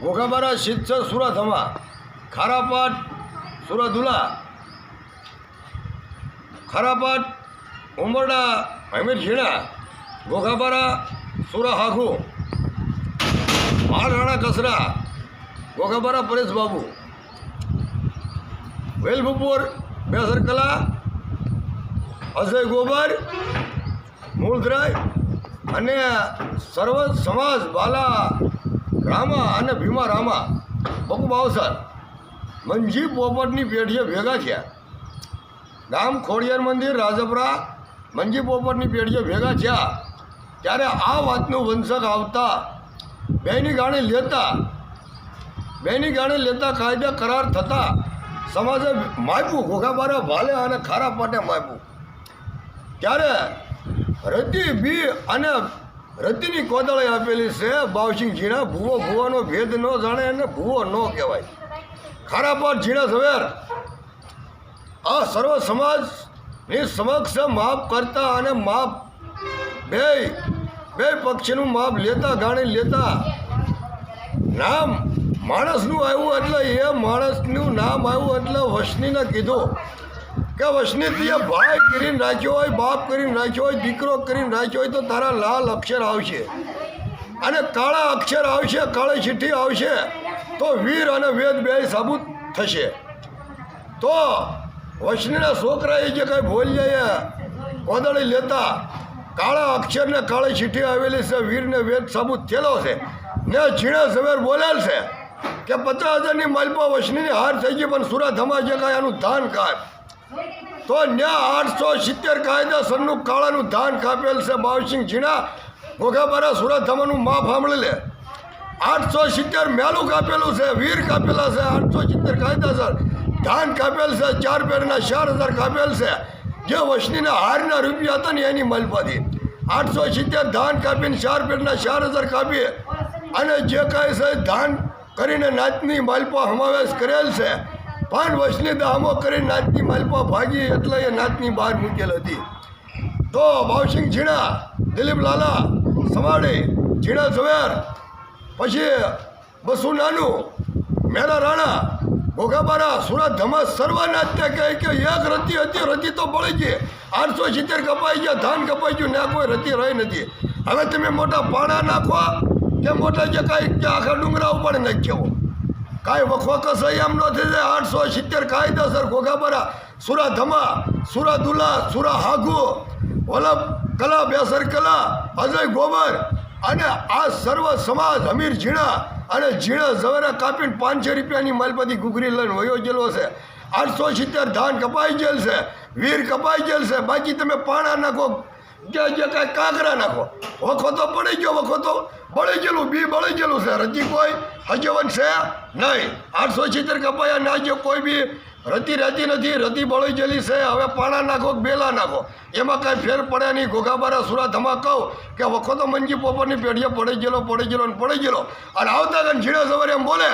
ઘોઘાબારા સિદ્ધસર સુરા ધમા ખારાપાટ સુરા દુલા ખારાપાટ ઉમરડા હમીર ઝીણા ઘોઘાબારા સુરા હાઘુ માળ રાણા કસરા ઘોઘાબારા પરેશ બાબુ વેલભુપુર બેસર કલા અજય ગોબર મૂળધરાય અને સર્વ સમાજ બાલા રામા અને ભીમા રામા બકુ બાવસર મંજી પોપટની પેઢીએ ભેગા થયા. ગામ ખોડિયાર મંદિર રાજપરા મંજી પોપટની પેઢીએ ભેગા થયા ત્યારે આ વાતનું વંશક આવતા બેની ગાણે લેતા કાયદા કરાર થતા સમાજે માપ્યું ઘોઘાબારા ભાલે અને ખારા પાટે માપ્યું. ત્યારે રતી બી અને રતીની કોદળે આપેલી છે. બાવસિંહ ઝીણા ભૂવાનો ભેદ ન જાણે અને ભૂવો ન કહેવાય. ખારાપાટ ઝીણા ઝવેર આ સર્વ સમાજની સમક્ષ માપ કરતા અને માપ બે પક્ષનું માપ લેતા ગાણી લેતા નામ માણસનું આવ્યું એટલે એ માણસનું નામ આવ્યું એટલે વસનીને કીધું કે વસની તીએ ભાઈ કરીને રાખ્યો હોય, બાપ કરીને રાખ્યો હોય, દીકરો કરીને રાખ્યો હોય તો તારા લાલ અક્ષર આવશે અને કાળા અક્ષર આવશે, કાળી ચિઠ્ઠી આવશે તો વીર અને વેદ બે સાબુત થશે. તો વસનીના છોકરાએ જે કંઈ ભૂલ જાય કોદળી લેતા કાળા અક્ષરને કાળી ચિઠ્ઠી આવેલી છે, વીરને વેદ સાબુત થયેલો છે ને ઝીણા ઝવેર બોલેલ છે કે 50,000ની માલપા વસનીની હાર થઈ ગઈ પણ સુરા ધમા જે કાંઈ આનું ધાન કાપ તો ન્યા 870 કાયદેસરનું કાળાનું ધાન કાપેલ છે. બાવસિંહ ઝીણા ઘોઘાબારા સુરત ધમાનું માપ સાંભળી લે. 870 મેલું કાપેલું છે, વીર કાપેલા છે, 870 કાયદેસર ધાન કાપેલ છે, 4 પેરના 4,000 કાપેલ છે. જે વસનીના હારના રૂપિયા હતા ને એની માલપાથી 870 ધાન કાપીને 4 પેરના 4,000 કાપીએ અને જે કાંઈ છે ધાન કરીને નાતની માલપા સમાવેશ કરેલ છે. પણ વસની દામો કરી નાતની માલપા ભાગી એટલે એ નાતની બહાર મૂકેલ હતી. તો બાવસિંહ ઝીણા, દિલીપ લાલા સમાડે, ઝીણા ઝવેર, પછી બસુ નાનું, મેલા રાણા, ઘોઘાબારા સુરત ધમા સર્વનાથને કહે કે એક રતી હતી, રતી તો બળી ગઈ, 870 કપાઈ ગયા, ધાન કપાઈ ગયું, ને કોઈ રતી રહી નથી. હવે તમે મોટા પાણા નાખો કે મોટા જે કાંઈ આખા ડુંગરા ઉપર નાખ્યો કાંઈ વખો કસાઈ એમ ન થઈ જાય. 870 કાયદેસર ઘોઘાબારા સુરા ધમા, સુરા દુલા, સુરા હાઘુ, વલ્લભ કલા, બેસર કલા, અજય ગોબર અને આ સર્વ સમાજ હમીર ઝીણા અને ઝીણા ઝવેરા કાપીને 500 રૂપિયાની માલપતિ ઘૂઘરી લઈને વયો ગયેલો છે. 870 ધાન કપાઈ ગયેલ છે, વીર કપાઈ ગયેલ છે. બાકી તમે પાણા નાખો કે જે કાંઈ કાંકરા નાખો, વખો તો પડી ગયો, વખો તો બળી ગયેલું, બી બળી ગયેલું છે. રતી કોઈ હજવન છે નહીં. 870 કપાયા ના જે કોઈ બી રતી રહેતી નથી, રતી બળી ગયેલી છે. હવે પાણા નાખો કે બેલા નાખો એમાં કાંઈ ફેર પડે નહીં. ઘોઘાબારા સુરા ધમા કહું કે વખો તો મંજી પોપરની પેઢીએ પડી ગયેલો ને પડી ગયેલો અને આવતા કાંઈ ઝીણા સવારે એમ બોલે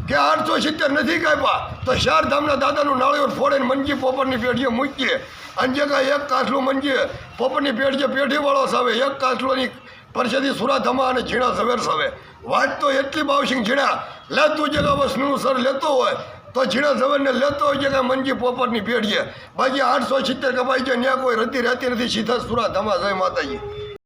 કે 870 નથી કાપ્યા તો 4 ધામના દાદાનું નાળિયેર ફોડીને મંજી પોપરની પેઢીએ મૂકીએ અને જે કાંઈ એક કાસલું મંજી પોપરની પેઢીએ પેઢીવાળો સાવે, એક કાસલોની પરસેદી સુરા ધમા અને ઝીણા ઝવેર સાવે. વાત તો એટલી બાવસિંહ ઝીણા લે તું જે કાંઈ વસનું સર લેતો હોય તો ઝીણા ઝવેરને લેતો હોય જે કાંઈ મંજી પોપરની પેઢીએ. બાકી 870 કપાઈ જાય, ત્યાં કોઈ રતી રહેતી નથી. સીધા સુરા ધમા, જય માતાજી.